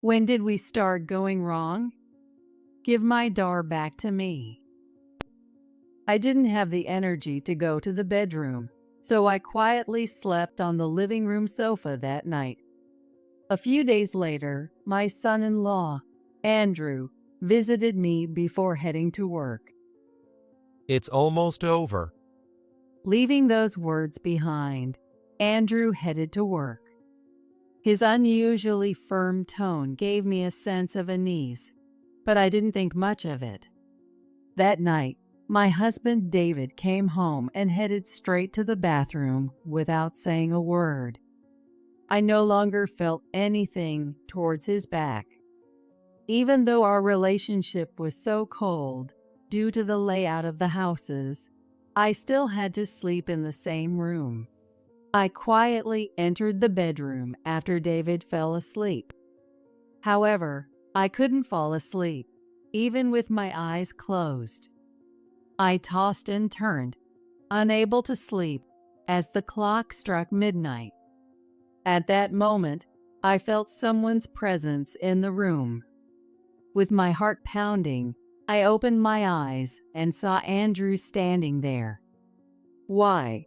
When did we start going wrong? Give my dar back to me. I didn't have the energy to go to the bedroom, so I quietly slept on the living room sofa that night. A few days later, my son-in-law, Andrew, visited me before heading to work. It's almost over. Leaving those words behind, Andrew headed to work. His unusually firm tone gave me a sense of unease, but I didn't think much of it. That night, my husband David came home and headed straight to the bathroom without saying a word. I no longer felt anything towards his back. Even though our relationship was so cold due to the layout of the houses, I still had to sleep in the same room. I quietly entered the bedroom after David fell asleep. However, I couldn't fall asleep, even with my eyes closed. I tossed and turned, unable to sleep, as the clock struck midnight. At that moment, I felt someone's presence in the room. With my heart pounding, I opened my eyes and saw Andrew standing there. Why?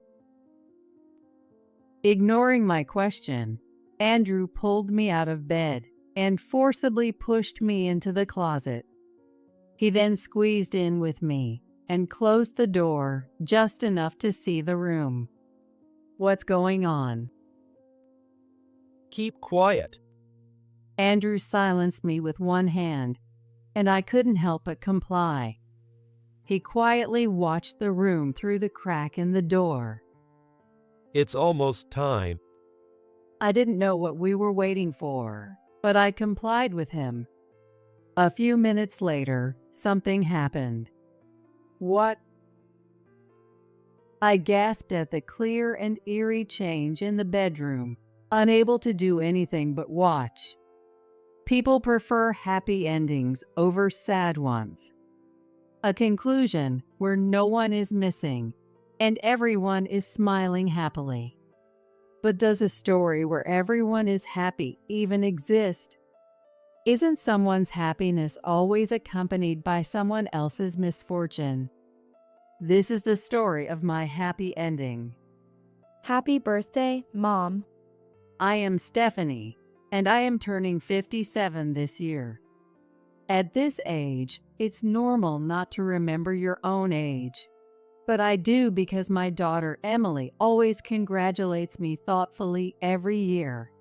Ignoring my question, Andrew pulled me out of bed and forcibly pushed me into the closet. He then squeezed in with me and closed the door just enough to see the room. What's going on? Keep quiet. Andrew silenced me with one hand, and I couldn't help but comply. He quietly watched the room through the crack in the door. It's almost time. I didn't know what we were waiting for, but I complied with him. A few minutes later, something happened. What? I gasped at the clear and eerie change in the bedroom, unable to do anything but watch. People prefer happy endings over sad ones. A conclusion where no one is missing and everyone is smiling happily. But does a story where everyone is happy even exist? Isn't someone's happiness always accompanied by someone else's misfortune? This is the story of my happy ending. Happy birthday, Mom. I am Stephanie, and I am turning 57 this year. At this age, it's normal not to remember your own age. But I do because my daughter Emily always congratulates me thoughtfully every year.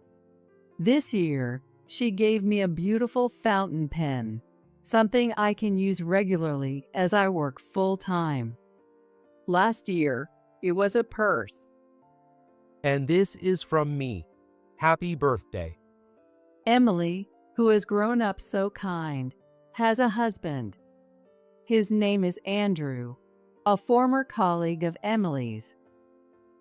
This year, she gave me a beautiful fountain pen, something I can use regularly as I work full-time. Last year, it was a purse. And this is from me. Happy birthday. Emily, who has grown up so kind, has a husband. His name is Andrew, a former colleague of Emily's.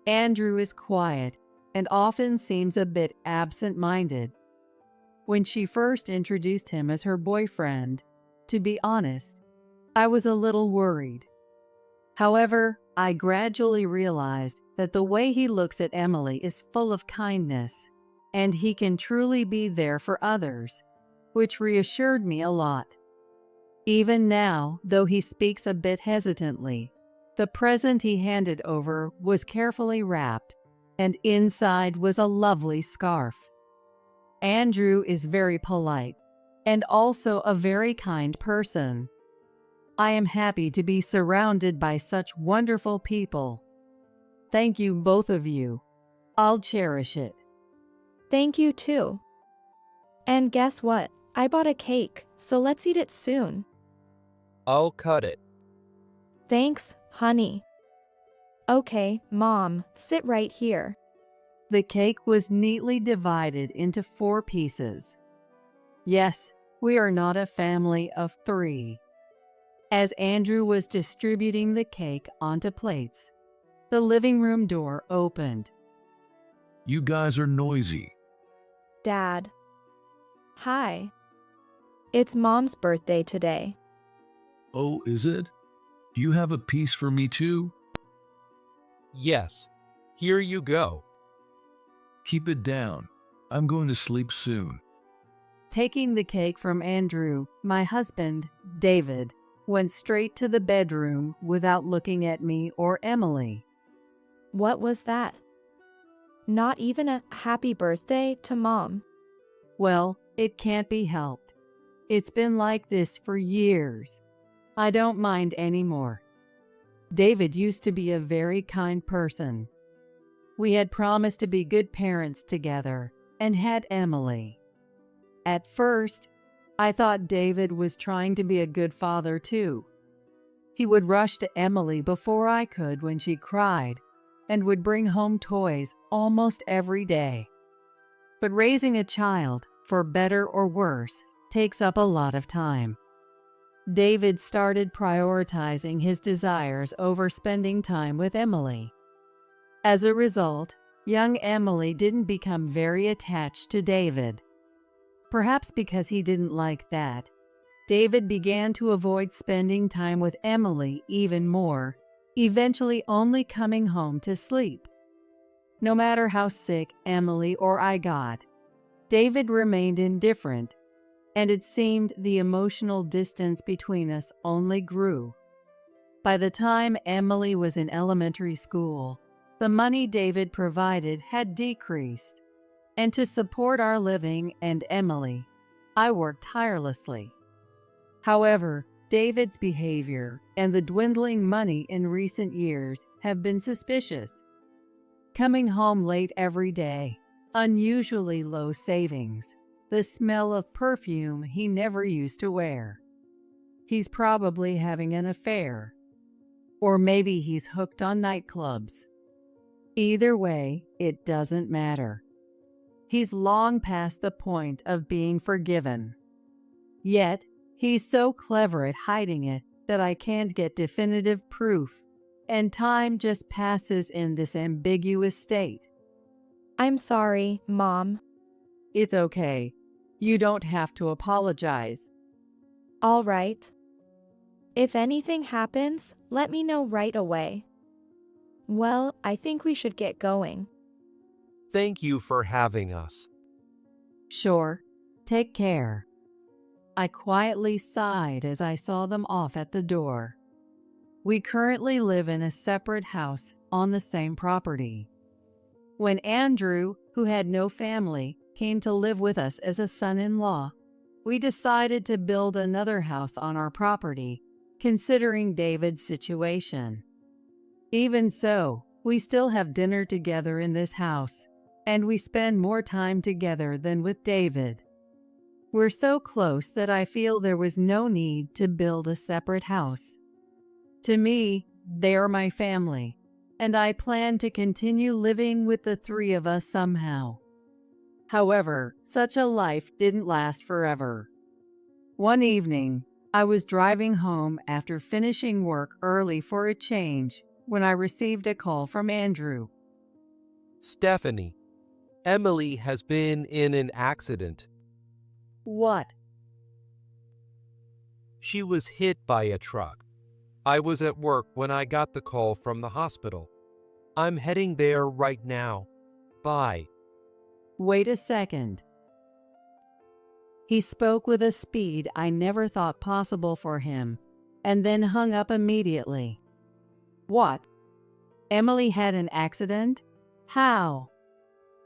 Andrew is quiet and often seems a bit absent-minded. When she first introduced him as her boyfriend, to be honest, I was a little worried. However, I gradually realized that the way he looks at Emily is full of kindness, and he can truly be there for others, which reassured me a lot. Even now, though he speaks a bit hesitantly, the present he handed over was carefully wrapped, and inside was a lovely scarf. Andrew is very polite and also a very kind person. I am happy to be surrounded by such wonderful people. Thank you, both of you. I'll cherish it. Thank you too. And guess what? I bought a cake, so let's eat it soon. I'll cut it. Thanks, honey. Okay, Mom, sit right here. The cake was neatly divided into 4 pieces. Yes, we are not a family of 3. As Andrew was distributing the cake onto plates, the living room door opened. You guys are noisy. Dad. Hi. It's Mom's birthday today. Oh, is it? Do you have a piece for me too? Yes. Here you go. Keep it down. I'm going to sleep soon. Taking the cake from Andrew, my husband, David, went straight to the bedroom without looking at me or Emily. What was that? Not even a happy birthday to Mom. Well, it can't be helped. It's been like this for years. I don't mind anymore. David used to be a very kind person. We had promised to be good parents together and had Emily. At first, I thought David was trying to be a good father too. He would rush to Emily before I could when she cried and would bring home toys almost every day. But raising a child, for better or worse, takes up a lot of time. David started prioritizing his desires over spending time with Emily. As a result, young Emily didn't become very attached to David. Perhaps because he didn't like that, David began to avoid spending time with Emily even more, eventually only coming home to sleep. No matter how sick Emily or I got, David remained indifferent, and it seemed the emotional distance between us only grew. By the time Emily was in elementary school, the money David provided had decreased, and to support our living and Emily, I worked tirelessly. However, David's behavior and the dwindling money in recent years have been suspicious. Coming home late every day, unusually low savings, the smell of perfume he never used to wear. He's probably having an affair. Or maybe he's hooked on nightclubs. Either way, it doesn't matter. He's long past the point of being forgiven. Yet, he's so clever at hiding it that I can't get definitive proof, and time just passes in this ambiguous state. I'm sorry, Mom. It's okay. You don't have to apologize. All right. If anything happens, let me know right away. Well, I think we should get going. Thank you for having us. Sure. Take care. I quietly sighed as I saw them off at the door. We currently live in a separate house on the same property. When Andrew, who had no family, came to live with us as a son-in-law, we decided to build another house on our property, considering David's situation. Even so, we still have dinner together in this house, and we spend more time together than with David. We're so close that I feel there was no need to build a separate house. To me, they're my family, and I plan to continue living with the three of us somehow. However, such a life didn't last forever. One evening, I was driving home after finishing work early for a change when I received a call from Andrew. Stephanie, Emily has been in an accident. What? She was hit by a truck. I was at work when I got the call from the hospital. I'm heading there right now. Bye. Wait a second. He spoke with a speed I never thought possible for him, and then hung up immediately. What? Emily had an accident? How?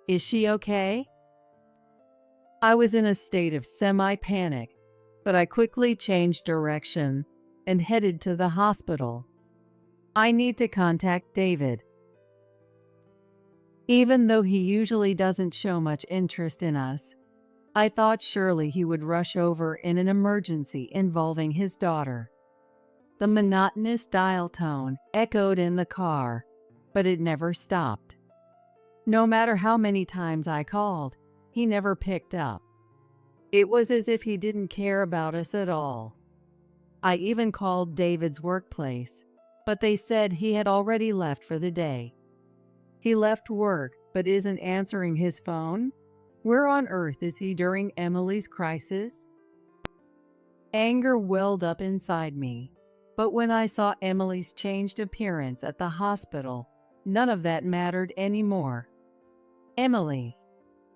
Is she okay? I was in a state of semi-panic, but I quickly changed direction and headed to the hospital. I need to contact David. Even though he usually doesn't show much interest in us, I thought surely he would rush over in an emergency involving his daughter. The monotonous dial tone echoed in the car, but it never stopped. No matter how many times I called, he never picked up. It was as if he didn't care about us at all. I even called David's workplace, but they said he had already left for the day. He left work but isn't answering his phone? Where on earth is he during Emily's crisis? Anger welled up inside me, but when I saw Emily's changed appearance at the hospital, none of that mattered anymore. Emily.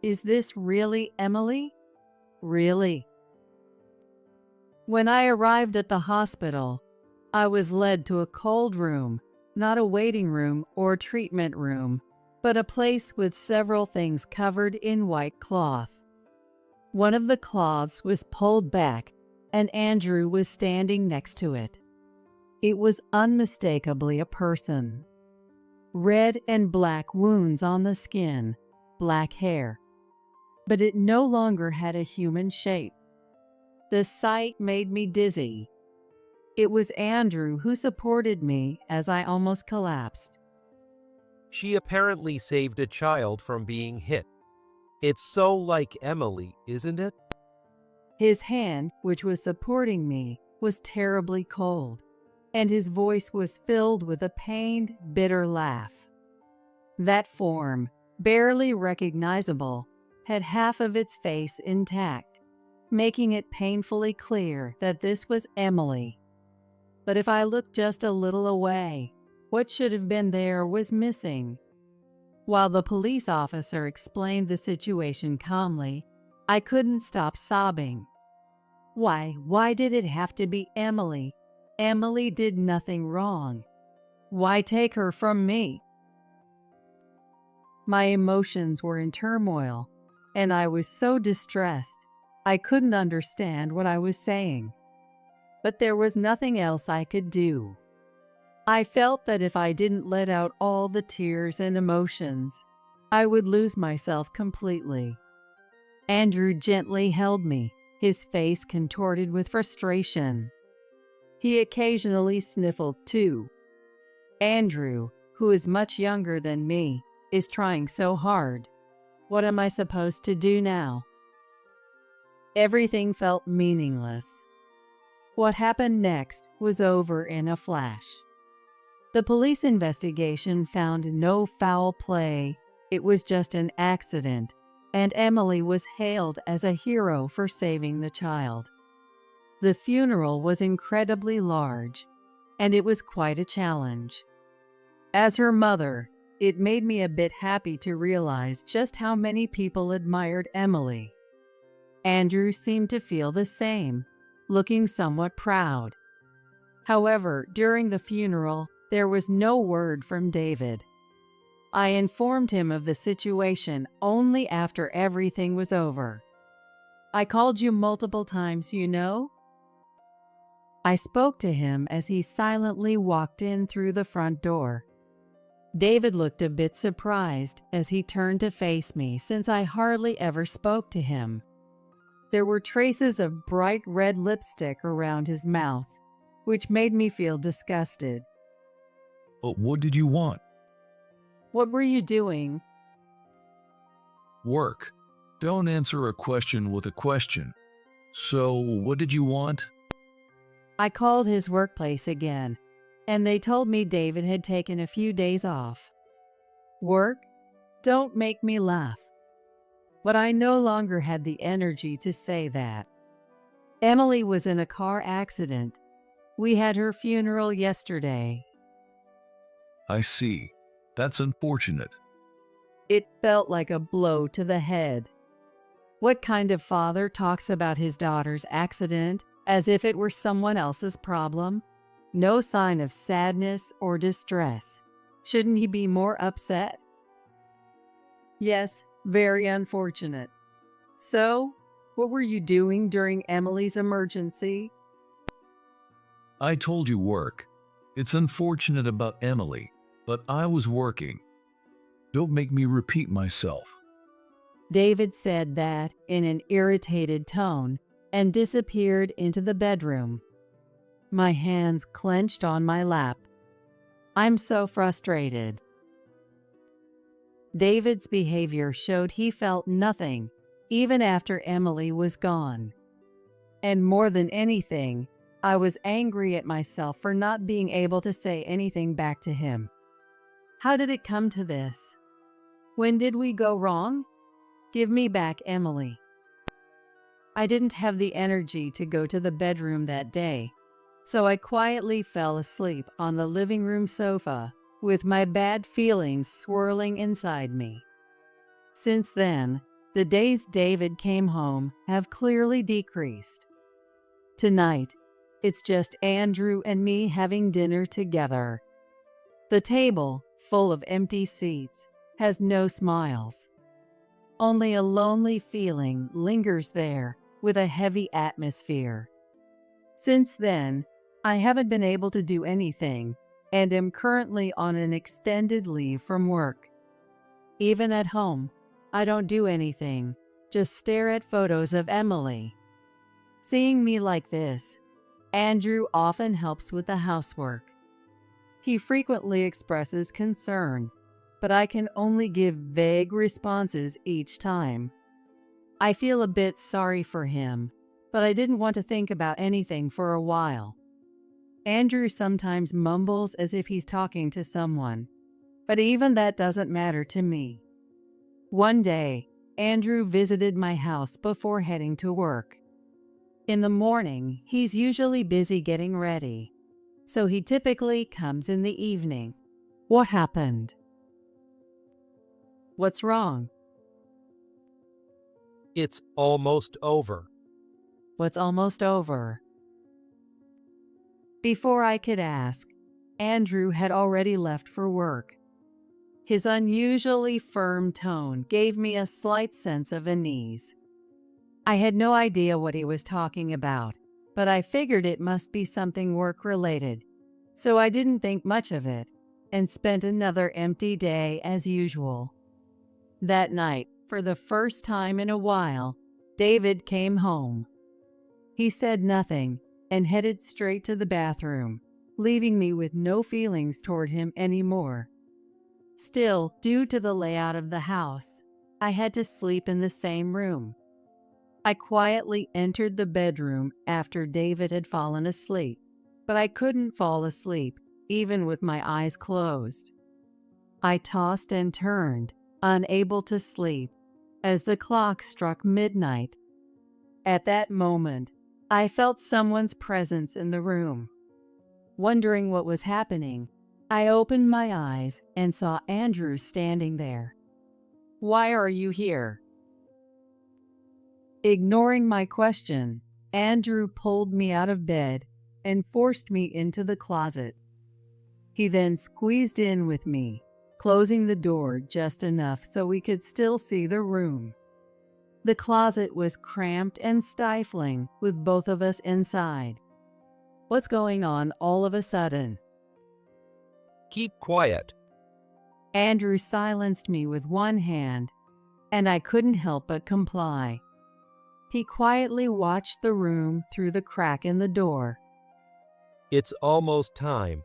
Is this really Emily? Really? When I arrived at the hospital, I was led to a cold room, not a waiting room or treatment room, but a place with several things covered in white cloth. One of the cloths was pulled back, and Andrew was standing next to it. It was unmistakably a person. Red and black wounds on the skin, black hair. But it no longer had a human shape. The sight made me dizzy. It was Andrew who supported me as I almost collapsed. She apparently saved a child from being hit. It's so like Emily, isn't it? His hand, which was supporting me, was terribly cold, and his voice was filled with a pained, bitter laugh. That form, barely recognizable, had half of its face intact, making it painfully clear that this was Emily. But if I looked just a little away, what should have been there was missing. While the police officer explained the situation calmly, I couldn't stop sobbing. Why did it have to be Emily? Emily did nothing wrong. Why take her from me? My emotions were in turmoil, and I was so distressed, I couldn't understand what I was saying. But there was nothing else I could do. I felt that if I didn't let out all the tears and emotions, I would lose myself completely. Andrew gently held me, his face contorted with frustration. He occasionally sniffled too. Andrew, who is much younger than me, is trying so hard. What am I supposed to do now? Everything felt meaningless. What happened next was over in a flash. The police investigation found no foul play. It was just an accident, and Emily was hailed as a hero for saving the child. The funeral was incredibly large, and it was quite a challenge. As her mother, it made me a bit happy to realize just how many people admired Emily. Andrew seemed to feel the same, looking somewhat proud. However, during the funeral, there was no word from David. I informed him of the situation only after everything was over. I called you multiple times, you know? I spoke to him as he silently walked in through the front door. David looked a bit surprised as he turned to face me, since I hardly ever spoke to him. There were traces of bright red lipstick around his mouth, which made me feel disgusted. But what did you want? What were you doing? Work. Don't answer a question with a question. So, what did you want? I called his workplace again, and they told me David had taken a few days off. Work? Don't make me laugh. But I no longer had the energy to say that. Emily was in a car accident. We had her funeral yesterday. I see. That's unfortunate. It felt like a blow to the head. What kind of father talks about his daughter's accident as if it were someone else's problem? No sign of sadness or distress. Shouldn't he be more upset? Yes, very unfortunate. So, what were you doing during Emily's emergency? I told you work. It's unfortunate about Emily, but I was working. Don't make me repeat myself. David said that in an irritated tone and disappeared into the bedroom. My hands clenched on my lap. I'm so frustrated. David's behavior showed he felt nothing, even after Emily was gone. And more than anything, I was angry at myself for not being able to say anything back to him. How did it come to this? When did we go wrong? Give me back Emily. I didn't have the energy to go to the bedroom that day, so I quietly fell asleep on the living room sofa with my bad feelings swirling inside me. Since then, the days David came home have clearly decreased. Tonight, it's just Andrew and me having dinner together. The table, full of empty seats, has no smiles. Only a lonely feeling lingers there with a heavy atmosphere. Since then, I haven't been able to do anything and am currently on an extended leave from work. Even at home, I don't do anything, just stare at photos of Emily. Seeing me like this, Andrew often helps with the housework. He frequently expresses concern, but I can only give vague responses each time. I feel a bit sorry for him, but I didn't want to think about anything for a while. Andrew sometimes mumbles as if he's talking to someone, but even that doesn't matter to me. One day, Andrew visited my house before heading to work. In the morning, he's usually busy getting ready, so he typically comes in the evening. What happened? What's wrong? It's almost over. What's almost over? Before I could ask, Andrew had already left for work. His unusually firm tone gave me a slight sense of unease. I had no idea what he was talking about, but I figured it must be something work-related, so I didn't think much of it and spent another empty day as usual. That night, for the first time in a while, David came home. He said nothing and headed straight to the bathroom, leaving me with no feelings toward him anymore. Still, due to the layout of the house, I had to sleep in the same room. I quietly entered the bedroom after David had fallen asleep, but I couldn't fall asleep, even with my eyes closed. I tossed and turned, unable to sleep, as the clock struck midnight. At that moment, I felt someone's presence in the room. Wondering what was happening, I opened my eyes and saw Andrew standing there. "Why are you here?" Ignoring my question, Andrew pulled me out of bed and forced me into the closet. He then squeezed in with me, closing the door just enough so we could still see the room. The closet was cramped and stifling with both of us inside. "What's going on all of a sudden?" Keep quiet. Andrew silenced me with one hand, and I couldn't help but comply. He quietly watched the room through the crack in the door. It's almost time.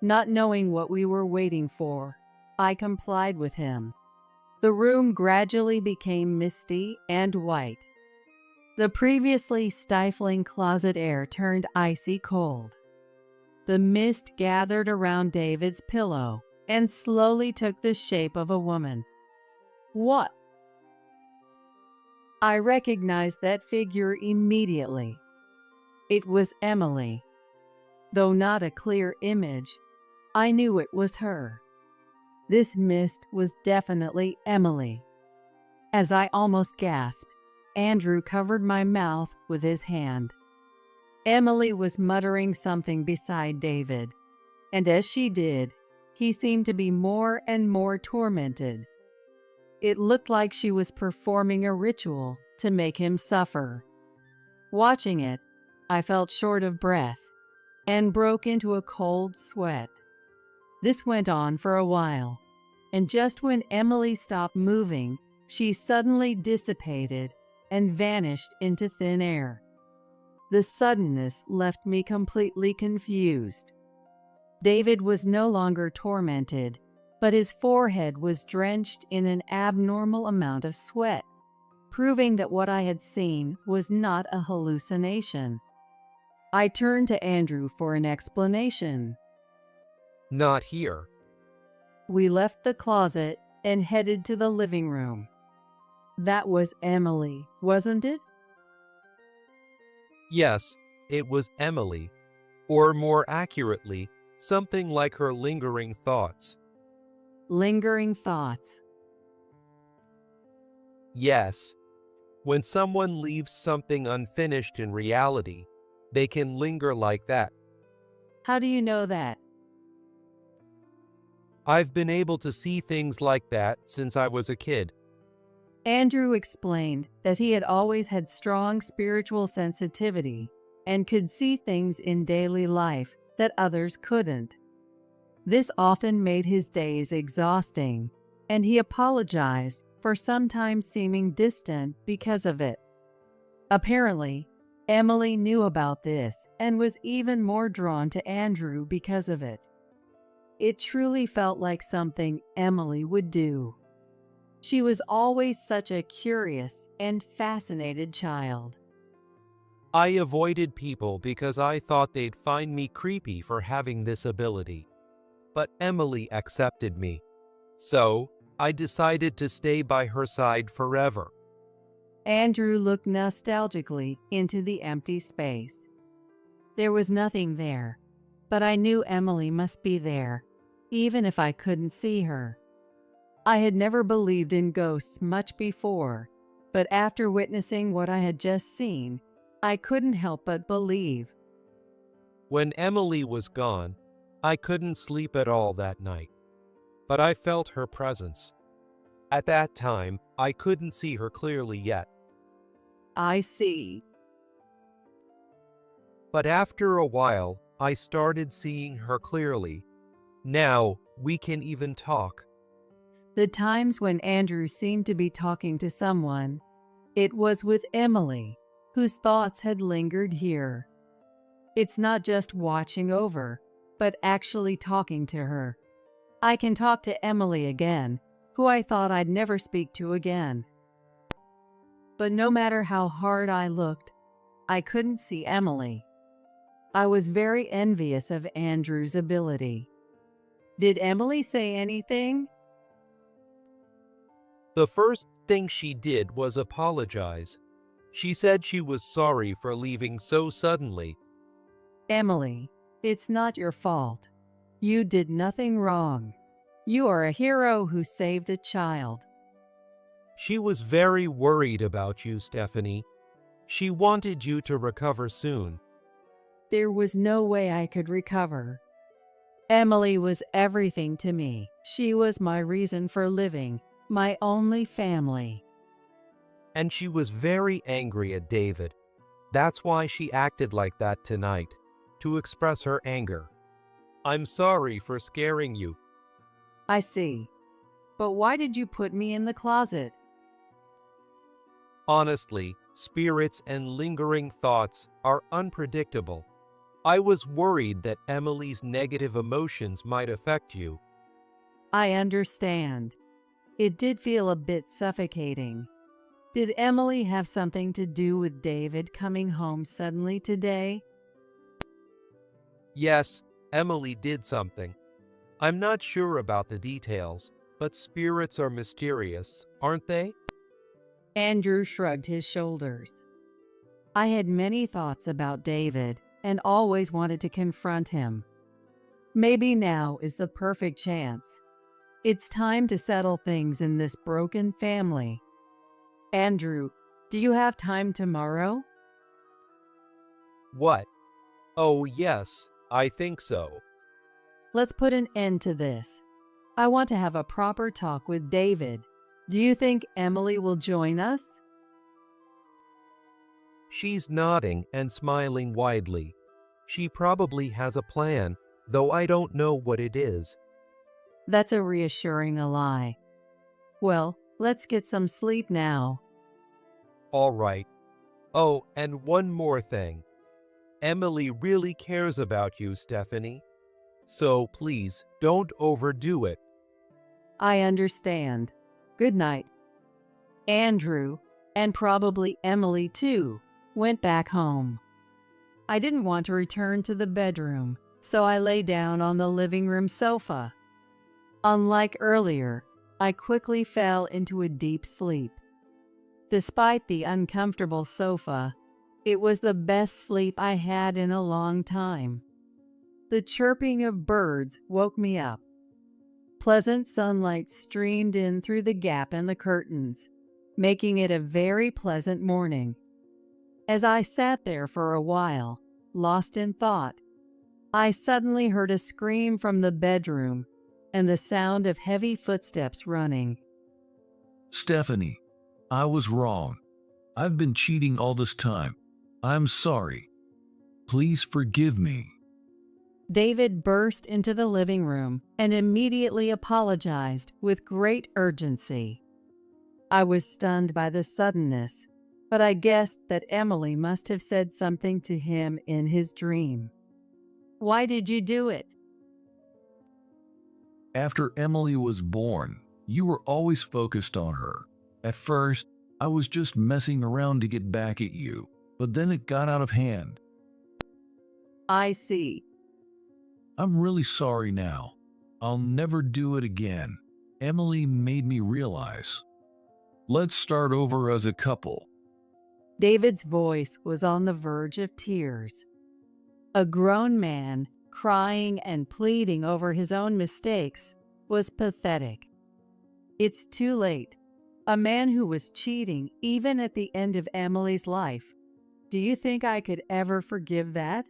Not knowing what we were waiting for, I complied with him. The room gradually became misty and white. The previously stifling closet air turned icy cold. The mist gathered around David's pillow and slowly took the shape of a woman. What? I recognized that figure immediately. It was Emily. Though not a clear image, I knew it was her. This mist was definitely Emily. As I almost gasped, Andrew covered my mouth with his hand. Emily was muttering something beside David, and as she did, he seemed to be more and more tormented. It looked like she was performing a ritual to make him suffer. Watching it, I felt short of breath and broke into a cold sweat. This went on for a while, and just when Emily stopped moving, she suddenly dissipated and vanished into thin air. The suddenness left me completely confused. David was no longer tormented, but his forehead was drenched in an abnormal amount of sweat, proving that what I had seen was not a hallucination. I turned to Andrew for an explanation. Not here. We left the closet and headed to the living room. That was Emily, wasn't it? Yes, it was Emily, or more accurately, something like her lingering thoughts. Lingering thoughts. Yes, when someone leaves something unfinished in reality, they can linger like that. How do you know that? I've been able to see things like that since I was a kid. Andrew explained that he had always had strong spiritual sensitivity and could see things in daily life that others couldn't. This often made his days exhausting, and he apologized for sometimes seeming distant because of it. Apparently, Emily knew about this and was even more drawn to Andrew because of it. It truly felt like something Emily would do. She was always such a curious and fascinated child. I avoided people because I thought they'd find me creepy for having this ability. But Emily accepted me. So, I decided to stay by her side forever. Andrew looked nostalgically into the empty space. There was nothing there, but I knew Emily must be there, even if I couldn't see her. I had never believed in ghosts much before, but after witnessing what I had just seen, I couldn't help but believe. When Emily was gone, I couldn't sleep at all that night. But I felt her presence. At that time, I couldn't see her clearly yet. I see. But after a while, I started seeing her clearly. Now, we can even talk. The times when Andrew seemed to be talking to someone, it was with Emily, whose thoughts had lingered here. It's not just watching over, but actually talking to her. I can talk to Emily again, who I thought I'd never speak to again. But no matter how hard I looked, I couldn't see Emily. I was very envious of Andrew's ability. Did Emily say anything? The first thing she did was apologize. She said she was sorry for leaving so suddenly. Emily, it's not your fault. You did nothing wrong. You are a hero who saved a child. She was very worried about you, Stephanie. She wanted you to recover soon. There was no way I could recover. Emily was everything to me. She was my reason for living, my only family. And she was very angry at David. That's why she acted like that tonight, to express her anger. I'm sorry for scaring you. I see. But why did you put me in the closet? Honestly, spirits and lingering thoughts are unpredictable. I was worried that Emily's negative emotions might affect you. I understand. It did feel a bit suffocating. Did Emily have something to do with David coming home suddenly today? Yes, Emily did something. I'm not sure about the details, but spirits are mysterious, aren't they? Andrew shrugged his shoulders. I had many thoughts about David and always wanted to confront him. Maybe now is the perfect chance. It's time to settle things in this broken family. Andrew, do you have time tomorrow? What? Oh, yes, I think so. Let's put an end to this. I want to have a proper talk with David. Do you think Emily will join us? She's nodding and smiling widely. She probably has a plan, though I don't know what it is. That's a reassuring ally. Well, let's get some sleep now. All right. Oh, and one more thing. Emily really cares about you, Stephanie. So please, don't overdo it. I understand. Good night. Andrew, and probably Emily too, went back home. I didn't want to return to the bedroom, so I lay down on the living room sofa. Unlike earlier, I quickly fell into a deep sleep. Despite the uncomfortable sofa, it was the best sleep I had in a long time. The chirping of birds woke me up. Pleasant sunlight streamed in through the gap in the curtains, making it a very pleasant morning. As I sat there for a while, lost in thought, I suddenly heard a scream from the bedroom and the sound of heavy footsteps running. Stephanie, I was wrong. I've been cheating all this time. I'm sorry. Please forgive me. David burst into the living room and immediately apologized with great urgency. I was stunned by the suddenness, but I guessed that Emily must have said something to him in his dream. Why did you do it? After Emily was born, you were always focused on her. At first, I was just messing around to get back at you, but then it got out of hand. I see. I'm really sorry now. I'll never do it again. Emily made me realize. Let's start over as a couple. David's voice was on the verge of tears. A grown man crying and pleading over his own mistakes was pathetic. It's too late. A man who was cheating even at the end of Emily's life. Do you think I could ever forgive that?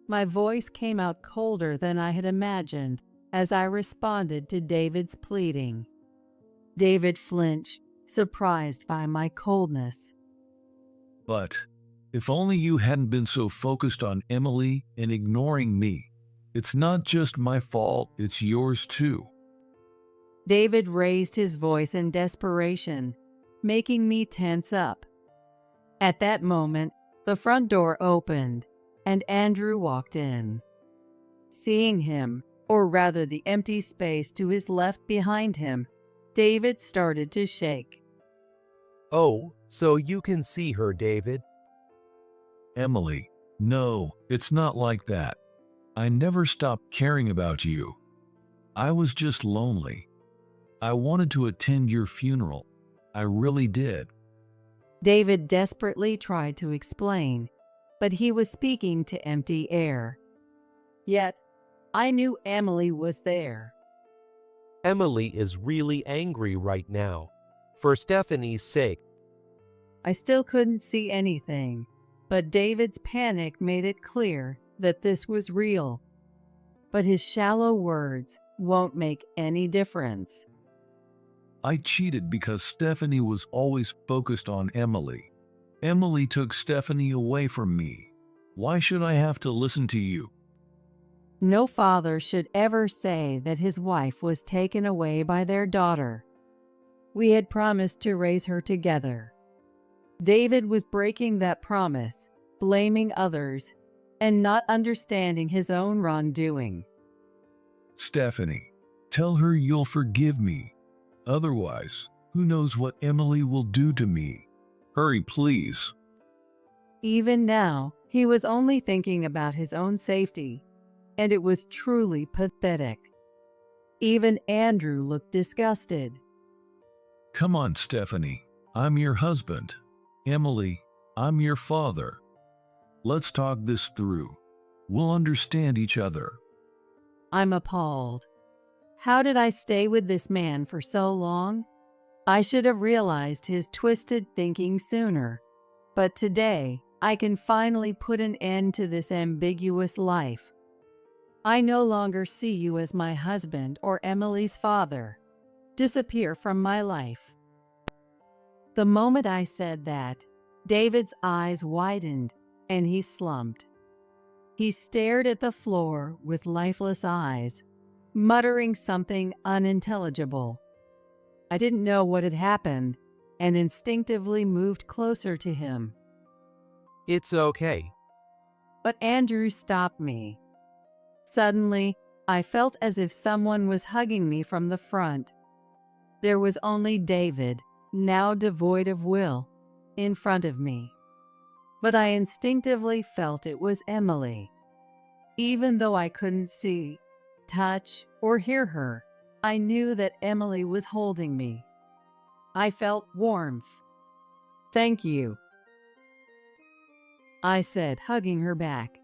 My voice came out colder than I had imagined as I responded to David's pleading. David flinched, surprised by my coldness. But if only you hadn't been so focused on Emily and ignoring me. It's not just my fault, it's yours too. David raised his voice in desperation, making me tense up. At that moment, the front door opened, and Andrew walked in. Seeing him, or rather the empty space to his left behind him, David started to shake. Oh, so you can see her, David. Emily, no, it's not like that. I never stopped caring about you. I was just lonely. I wanted to attend your funeral. I really did. David desperately tried to explain, but he was speaking to empty air. Yet, I knew Emily was there. Emily is really angry right now. For Stephanie's sake. I still couldn't see anything, but David's panic made it clear that this was real. But his shallow words won't make any difference. I cheated because Stephanie was always focused on Emily. Emily took Stephanie away from me. Why should I have to listen to you? No father should ever say that his wife was taken away by their daughter. We had promised to raise her together. David was breaking that promise, blaming others, and not understanding his own wrongdoing. Stephanie, tell her you'll forgive me. Otherwise, who knows what Emily will do to me? Hurry, please. Even now, he was only thinking about his own safety, and it was truly pathetic. Even Andrew looked disgusted. Come on, Stephanie. I'm your husband. Emily, I'm your father. Let's talk this through. We'll understand each other. I'm appalled. How did I stay with this man for so long? I should have realized his twisted thinking sooner. But today, I can finally put an end to this ambiguous life. I no longer see you as my husband or Emily's father. Disappear from my life. The moment I said that, David's eyes widened and he slumped. He stared at the floor with lifeless eyes, muttering something unintelligible. I didn't know what had happened and instinctively moved closer to him. It's okay. But Andrew stopped me. Suddenly, I felt as if someone was hugging me from the front. There was only David, now devoid of will, in front of me. But I instinctively felt it was Emily. Even though I couldn't see, touch, or hear her, I knew that Emily was holding me. I felt warmth. "Thank you," I said, hugging her back.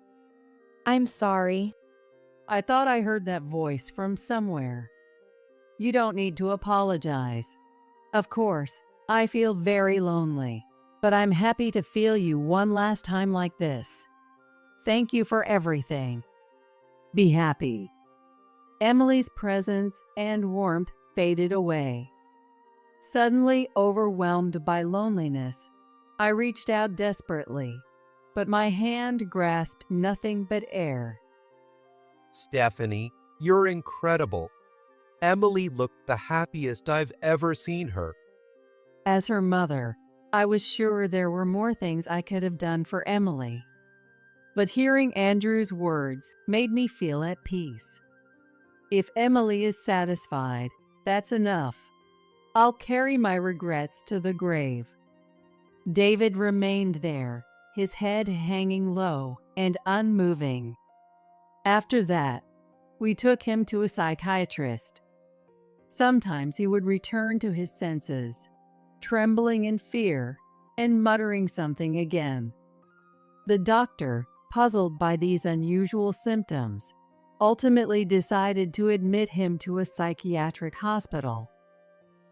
I'm sorry. I thought I heard that voice from somewhere. You don't need to apologize. Of course, I feel very lonely, but I'm happy to feel you one last time like this. Thank you for everything. Be happy." Emily's presence and warmth faded away. Suddenly overwhelmed by loneliness, I reached out desperately, but my hand grasped nothing but air. Stephanie, you're incredible. Emily looked the happiest I've ever seen her. As her mother, I was sure there were more things I could have done for Emily. But hearing Andrew's words made me feel at peace. If Emily is satisfied, that's enough. I'll carry my regrets to the grave. David remained there, his head hanging low and unmoving. After that, we took him to a psychiatrist. Sometimes he would return to his senses, trembling in fear and muttering something again. The doctor, puzzled by these unusual symptoms, ultimately decided to admit him to a psychiatric hospital.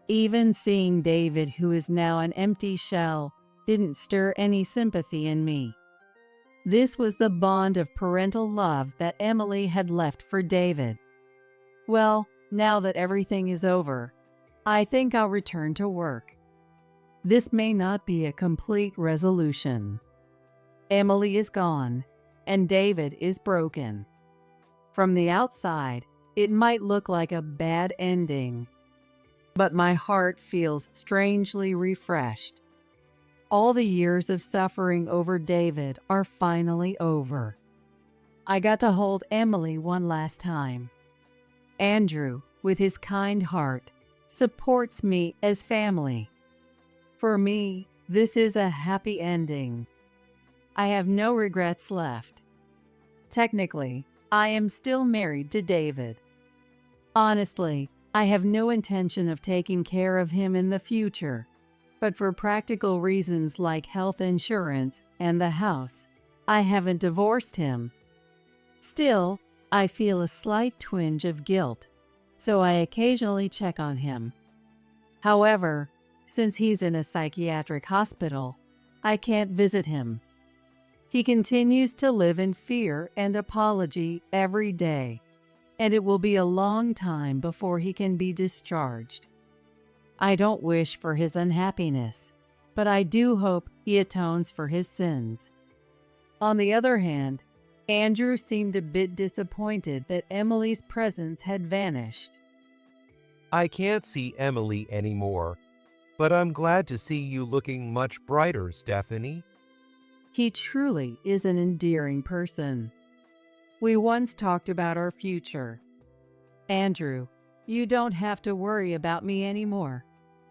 Even seeing David, who is now an empty shell, didn't stir any sympathy in me. This was the bond of parental love that Emily had left for David. Well, now that everything is over, I think I'll return to work. This may not be a complete resolution. Emily is gone, and David is broken. From the outside, it might look like a bad ending, but my heart feels strangely refreshed. All the years of suffering over David are finally over. I got to hold Emily one last time. Andrew, with his kind heart, supports me as family. For me, this is a happy ending. I have no regrets left. Technically, I am still married to David. Honestly, I have no intention of taking care of him in the future, but for practical reasons like health insurance and the house, I haven't divorced him. Still, I feel a slight twinge of guilt, so I occasionally check on him. However, since he's in a psychiatric hospital, I can't visit him. He continues to live in fear and apology every day, and it will be a long time before he can be discharged. I don't wish for his unhappiness, but I do hope he atones for his sins. On the other hand, Andrew seemed a bit disappointed that Emily's presence had vanished. I can't see Emily anymore, but I'm glad to see you looking much brighter, Stephanie. He truly is an endearing person. We once talked about our future. Andrew, you don't have to worry about me anymore.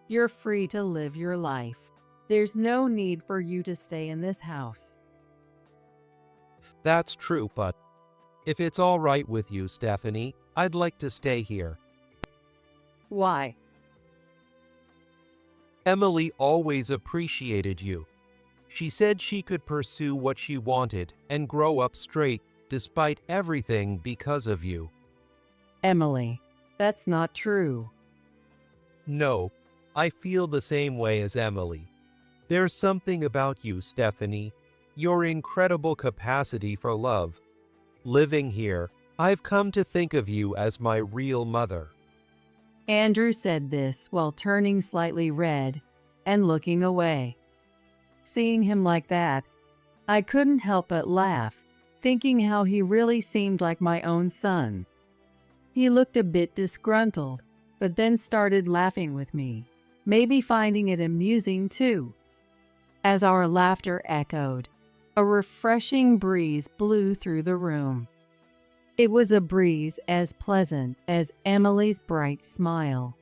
You're free to live your life. There's no need for you to stay in this house. That's true, but if it's all right with you, Stephanie, I'd like to stay here. Why? Emily always appreciated you. She said she could pursue what she wanted and grow up straight despite everything because of you. Emily, that's not true. No, I feel the same way as Emily. There's something about you, Stephanie. Your incredible capacity for love. Living here, I've come to think of you as my real mother. Andrew said this while turning slightly red and looking away. Seeing him like that, I couldn't help but laugh, thinking how he really seemed like my own son. He looked a bit disgruntled, but then started laughing with me, maybe finding it amusing too. As our laughter echoed, a refreshing breeze blew through the room. It was a breeze as pleasant as Emily's bright smile.